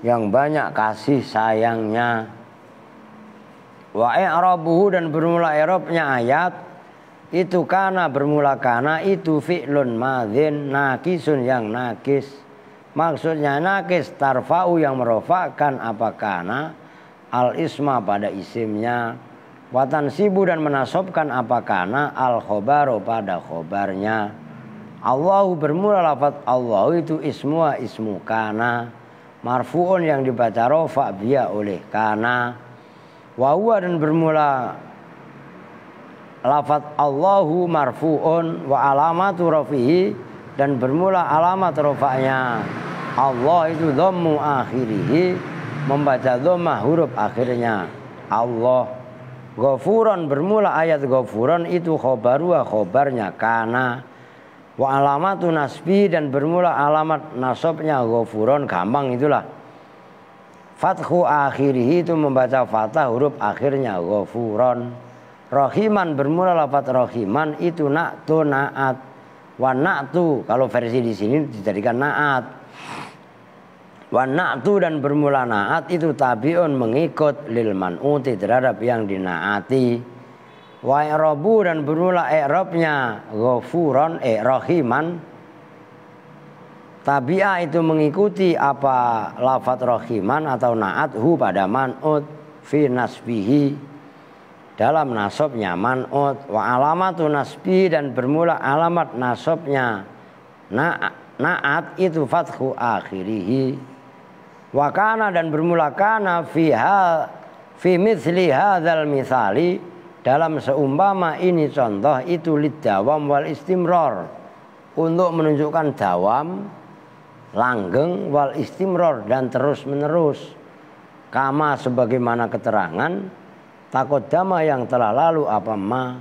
yang banyak kasih sayangnya. Wa i'rabuhu, dan bermula i'rabnya ayat itu kana, bermula kana itu fi'lun madzin nakisun yang nakis. Maksudnya nakis tarfa'u yang merofakkan apa kana al isma pada isimnya, watan sibu dan menasobkan apa kana al khobaro pada khobarnya. Allahu bermula lafaz Allah itu ismua ismu kana, marfu'un yang dibaca rofa biya oleh kana. Wa huwa, dan bermula lafaz Allahu marfu'un wa alamatu rafihi, dan bermula alamat rofa'nya Allah itu dhammu akhirihi, membaca dhammah huruf akhirnya Allah. Ghafuron bermula ayat ghafuron itu khobaru khobarnya kana. Wa alamatu nasbi dan bermula alamat nasabnya ghafuron gampang itulah. Fathu akhirih itu membaca fathah huruf akhirnya ghafuron. Rahiman bermula lafaz rahiman itu na'tu na'at. Wa na'tu kalau versi di sini dijadikan na'at. Wa na'tu dan bermula na'at itu tabi'un mengikut lil man'uti terhadap yang dinaati. Wa i'rabu dan bermula i'rabnya ghafuron rahiman. Tabi'ah itu mengikuti apa lafaz rahiman atau na'at hu pada man'ut fi nasbihi dalam nasabnya man'ut. Wa alamatu nasbi dan bermula alamat nasabnya na'at itu fathu akhirihi. Wa kana dan bermula kana fi mithli hadzal misali dalam seumpama ini contoh itu lidawam wal istimrar untuk menunjukkan dawam langgeng wal istimrar dan terus menerus kama sebagaimana keterangan takodama yang telah lalu apa ma.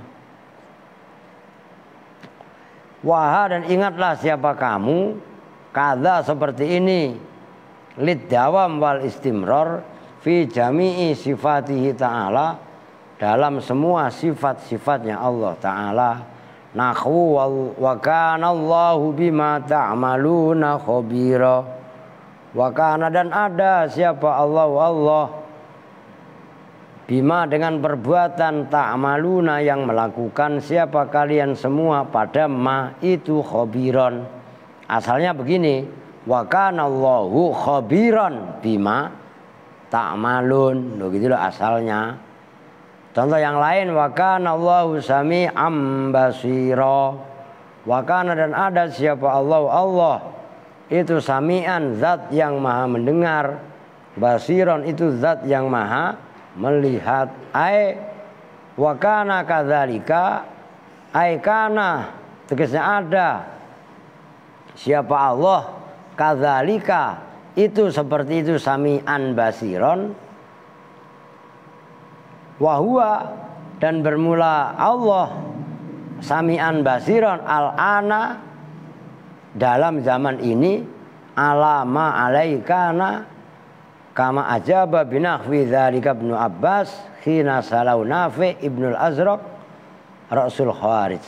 Wah dan ingatlah siapa kamu kada seperti ini lidawam wal istimrar fi jami'i sifatihi ta'ala dalam semua sifat-sifatnya Allah ta'ala. Nahwu wa kana Allahu bima ta'maluna khabira. Wa kana dan ada siapa Allah bima dengan perbuatan ta'maluna yang melakukan siapa kalian semua pada ma itu khabiron. Asalnya begini, wa kana Allahu khabiran bima ta'malun. Begitulah asalnya. Contoh yang lain, wa kana Allahu sami'an basira. Wa kana dan ada siapa Allah itu sami'an zat yang maha mendengar, basiron itu zat yang maha melihat. Ai wa kana kadzalika ai kana tegasnya ada siapa Allah kadzalika itu seperti itu sami'an basiron. Wahua dan bermula Allah sami'an basiron al-ana dalam zaman ini alama alaikana kama ajaba binahwi dzalika Ibnu Abbas khina salau Nafi Ibnul Azraq Rasul Khawarij.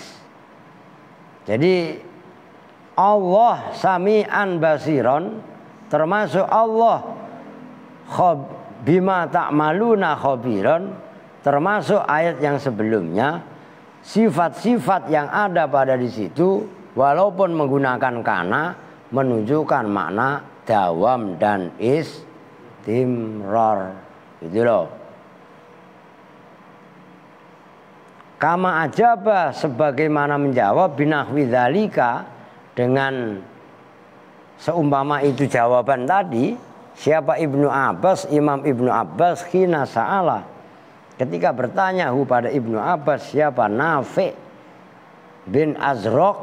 Jadi Allah sami'an basiron termasuk Allah bima ta'maluna khabiron termasuk ayat yang sebelumnya. Sifat-sifat yang ada pada di situ walaupun menggunakan kana menunjukkan makna dawam dan istimrar. Gitu loh. Kama ajaba sebagaimana menjawab binahwi dzalika dengan seumpama itu jawaban tadi. Siapa Ibnu Abbas, Imam Ibnu Abbas khina sa'ala ketika bertanya pada Ibnu Abbas siapa Nafi bin Azraq.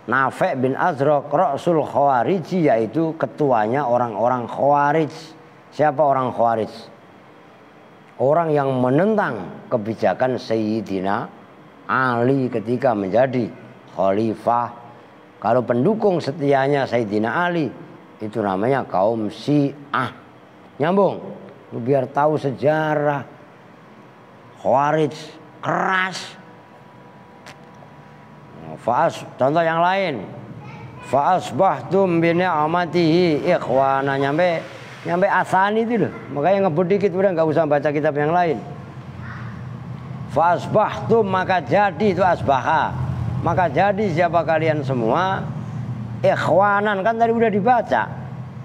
Nafi bin Azraq Rasul Khawarij yaitu ketuanya orang-orang Khawarij. Siapa orang Khawarij? Orang yang menentang kebijakan Sayyidina Ali ketika menjadi khalifah. Kalau pendukung setianya Sayyidina Ali itu namanya kaum Syiah. Nyambung? Biar tahu sejarah. Khawarij keras. Contoh yang lain. Fa'asbahtum bi ni'matihi ikhwana nyampe asani itu loh. Makanya ngebut dikit udah enggak usah baca kitab yang lain. Fa'asbahtum maka jadi itu asbaha. Maka jadi siapa kalian semua ikhwanan kan tadi udah dibaca.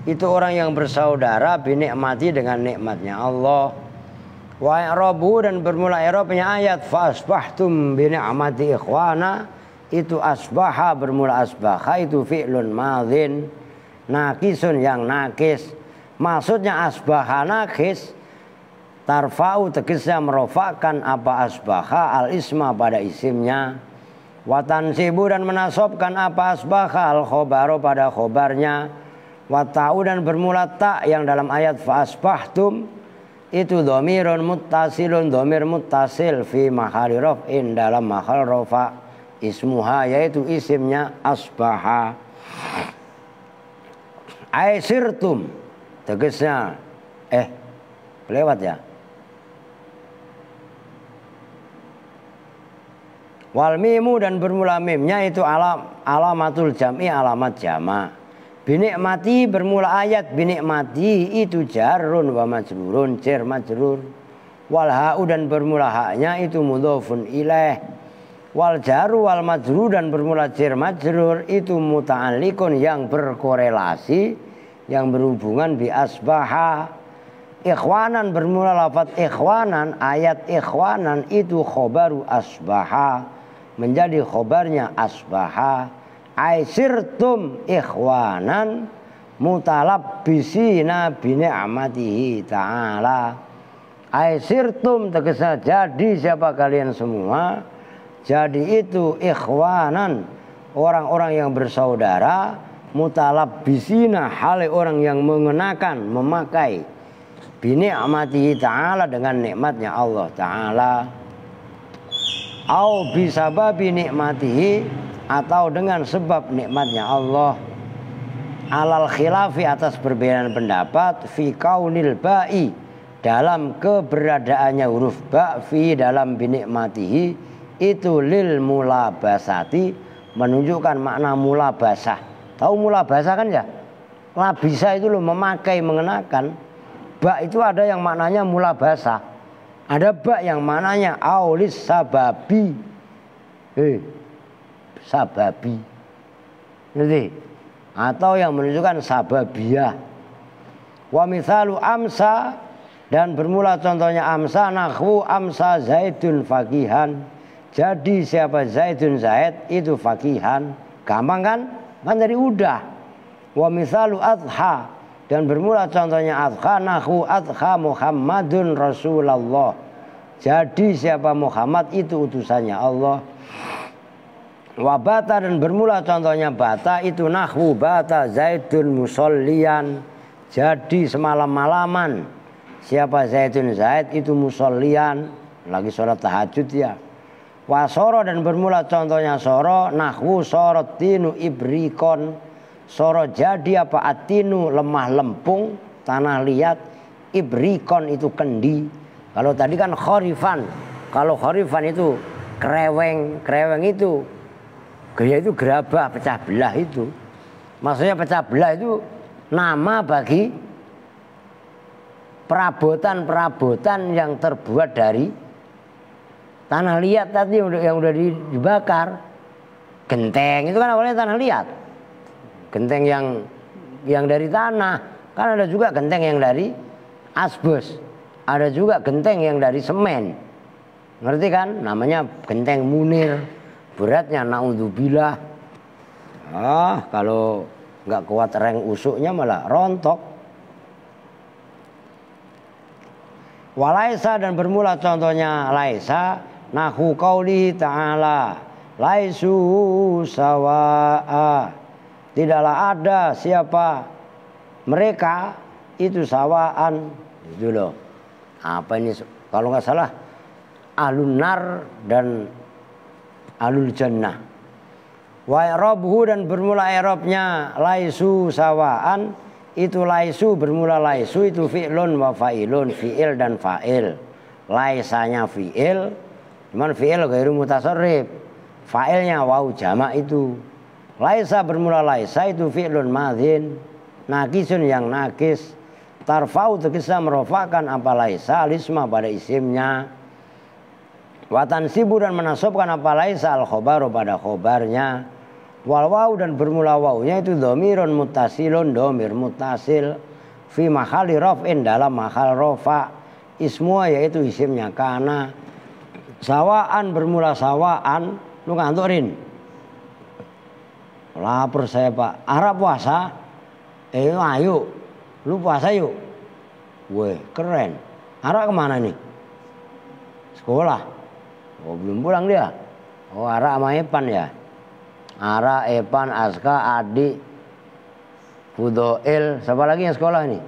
Itu orang yang bersaudara bi ni'mati dengan nikmatnya Allah. Wa i'rabu dan bermula i'rabnya ayat fa asbahtum bi ni'mati ikhwana itu asbaha bermula asbaha itu fi'lun madhin naqisun yang nakis. Maksudnya asbaha nakis tarfa'u tegasnya merofakkan apa asbaha al isma pada isimnya. Wa tansibu dan menasobkan apa asbaha al khobaru pada khobarnya. Wa ta'u dan bermula ta yang dalam ayat fa asbahtum itu dhamirun muttasilun, dhamir muttasil fi mahali raf'in dalam mahal rafa ismuha yaitu isimnya asbaha. Aisirtum tegasnya lewat ya. Wal mimu dan bermula mimnya itu alamatul jam'i, alamat jama'. Binikmati bermula ayat binikmati itu jarun wa majrurun, jar majrur. Wal ha'u dan bermula haknya itu mudhofun ilaih. Wal jaru wal majrur dan bermula jar majrur itu muta'alliqun yang berkorelasi, yang berhubungan bi asbaha. Ikhwanan bermula lafaz ikhwanan, ayat ikhwanan itu khobaru asbaha, menjadi khobarnya asbaha. Aisirtum ikhwanan mutalabbisina bi ni'matihi ta'ala. Aisirtum tegasnya jadi siapa kalian semua, jadi itu ikhwanan orang-orang yang bersaudara, mutalabbisina hale orang yang mengenakan, memakai bi ni'matihi ta'ala dengan nikmatnya Allah Ta'ala. Au bisababi nikmatihi atau dengan sebab nikmatnya Allah. Alal khilafi atas perbedaan pendapat fi kaunil ba'i dalam keberadaannya huruf ba fi dalam binikmatihi itu lil mulabasati menunjukkan makna mulabasah. Tahu mulabasah kan ya? Labisa itu loh memakai, mengenakan. Ba itu ada yang maknanya mulabasah. Ada ba yang maknanya aulis sababi. Sababi. Ngerti? Atau yang menunjukkan sababiyah. Wa mithalu amsa dan bermula contohnya amsa nahwu amsa zaidun faqihan. Jadi siapa zaidun zaid itu faqihan. Gampang kan? Kan dari udah. Wa mithalu adha dan bermula contohnya adha nahwu adha Muhammadun Rasulullah. Jadi siapa Muhammad itu utusannya Allah. Wa bata dan bermula contohnya bata itu nahwu bata zaidun musollian. Jadi semalam-malaman siapa zaidun zaid itu musollian, lagi sholat tahajud ya. Wa soro dan bermula contohnya soro nahwu sorot tinu ibrikon. Soro jadi apa atinu lemah lempung, tanah liat. Ibrikon itu kendi. Kalau tadi kan khorifan. Kalau khorifan itu kreweng. Kreweng itu gaya itu gerabah, pecah belah itu. Maksudnya pecah belah itu nama bagi perabotan-perabotan yang terbuat dari tanah liat tadi yang udah dibakar. Genteng itu kan awalnya tanah liat. Genteng yang dari tanah. Kan ada juga genteng yang dari asbes. Ada juga genteng yang dari semen. Ngerti kan? Namanya genteng munir. Beratnya naudzubillah. Kalau nggak kuat reng usuknya malah rontok. Walaisa dan bermula contohnya laisa nahu qauli ta'ala laisu sawa'a. Tidaklah ada siapa mereka itu sawaan. Itu loh. Apa ini kalau nggak salah ahlun nar dan alul jannah. Wa i'rabhu dan bermula i'rabnya laisu sawaan itu laisu bermula laisu itu fi'lun wa fa'ilun, fi'il dan fa'il. Laisanya fi'il, cuman fi'il ghairu mutasarrif. Fa'ilnya wau jamak itu. Laisa bermula laisa itu fi'lun madhin, nakisun yang nakis. Tarfau terkisah merofakan apa laisa alisma pada isimnya. Watan sibu dan menasabkan apa laisa al khobaru pada khobarnya. Wal waw dan bermula wawnya itu dhamirun muttasilun, dhamir muttasil fi mahali raf'in dalam mahal rafa. Ismua yaitu isimnya kana. Sawaan bermula sawaan. Lu ngantuk Rin? Lapar saya Pak. Arab puasa? Ayo. Lu puasa yuk. Weh keren. Arab kemana nih? Sekolah. Oh belum pulang dia. Oh Ara sama Epan ya. Ara, Epan, Aska, Adi. Fudoil, siapa lagi yang sekolah ini?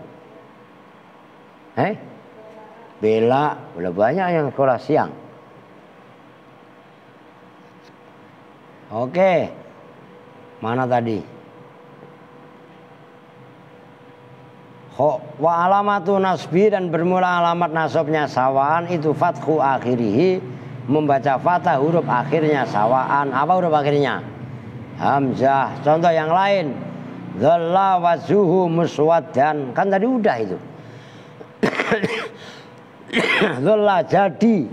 Bella, udah banyak yang sekolah siang. Oke, mana tadi? Wa alamatu nasbi, dan bermula alamat nasabnya sawaan itu fathu akhirihi, membaca fathah huruf akhirnya sawaan. Apa huruf akhirnya? Hamzah. Contoh yang lain, dhalla wajhuhu muswaddan, kan tadi udah itu. Dhalla, jadi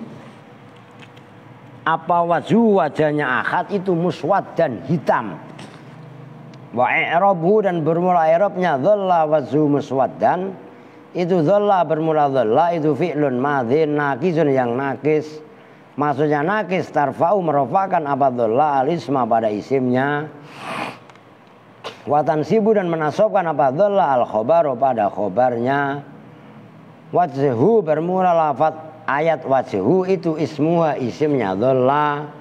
apa wajhu, wajahnya Ahad itu muswaddan, hitam. Wa i'rabhu, dan bermula i'rabnya dhalla wajhu muswaddan, itu dhalla bermula dhalla itu fi'lun madhin nakizun, yang nakis. Maksudnya nakis, tarfa'u, merofakan apa dhalla al-isma pada isimnya. Wa tansibu, dan menasobkan apa dhalla al-khobaru pada khobarnya. Wajhu bermula lafaz ayat wajhu itu ismuha, isimnya dhalla.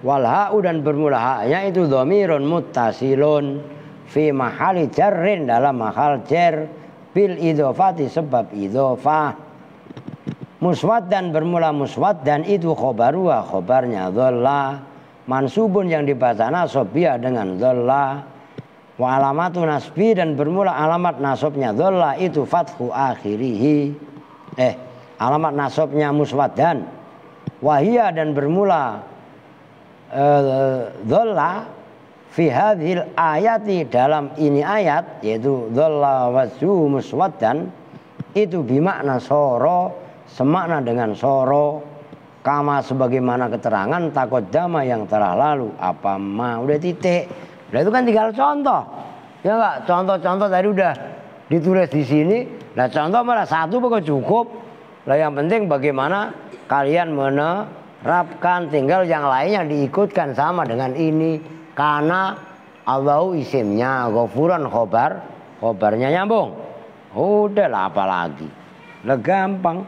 Wal ha'u, dan bermula ha'nya itu dhamirun muttasilun fi mahali jarrin, dalam mahal jar, bil idhofati, sebab idhofah. Muswaddan bermula muswaddan itu khobaruha, khobarnya dhalla. Mansubun, yang dibaca nasabiyah dengan dhalla. Wa alamatu nasbi, dan bermula alamat nasabnya dhalla itu fathu akhirihi. Alamat nasabnya muswaddan. Wahia, dan bermula dhalla fi hadhil ayati, dalam ini ayat, yaitu dhalla wajhu muswaddan, itu bimakna soro, semakna dengan soro, kama sebagaimana keterangan taqaddama yang telah lalu. Apa ma, udah titik. Udah, itu kan tinggal contoh. Ya enggak? Contoh-contoh tadi udah ditulis di sini. Nah, contoh malah satu pokoknya cukup. Lah, yang penting bagaimana kalian menerapkan, tinggal yang lainnya diikutkan sama dengan ini. Karena Allahu isimnya, ghafuran khobar, khobarnya nyambung. Udahlah, apalagi. Lah, gampang.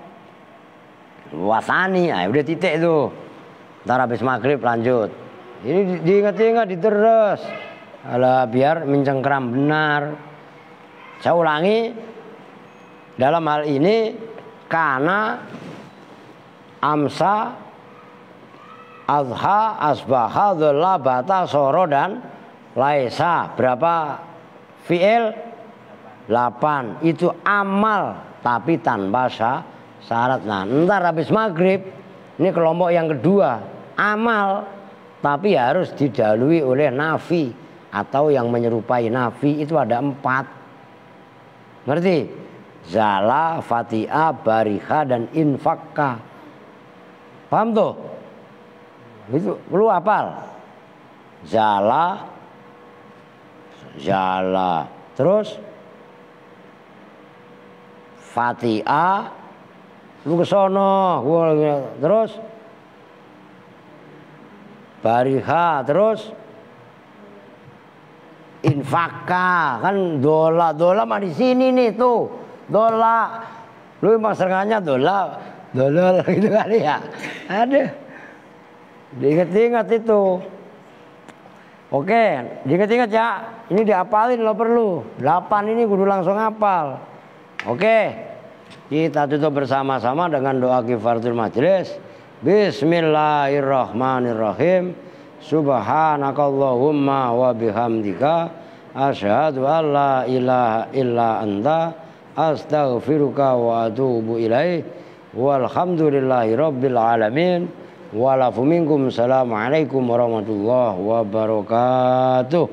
Wasani, udah titik itu. Ntar habis maghrib lanjut. Ini diingat-ingat, diterus. Alah, biar mencengkeram benar. Saya ulangi, dalam hal ini karena amsa, adha, asbaha, dhalla, bata, soro, dan laisa. Berapa fi'il? 8. Itu amal, tapi tanpa syarat. Nah, ntar habis maghrib, ini kelompok yang kedua, amal, tapi harus didahului oleh nafi atau yang menyerupai nafi. Itu ada 4. Ngerti? Zala, fatiha, bariha, dan infakka. Paham tuh? Itu lu hafal. Zala, terus fatiha, lu kesono, terus bariha, terus infaka, kan dola mah di sini nih tuh, dola, lu emang serangannya dola gitu kali ya, ada, diingat-ingat itu, oke, diingat-ingat ya, ini dihafalin lo perlu, 8 ini kudu langsung hafal, oke. Kita tutup bersama-sama dengan doa kifaratul majelis. Bismillahirrahmanirrahim. Subhanakallahumma wa bihamdika asyhadu an la ilaha illa anta astaghfiruka wa atubu ilaih. Walhamdulillahi rabbil alamin. Walafu minkum. Assalamualaikum warahmatullahi wabarakatuh.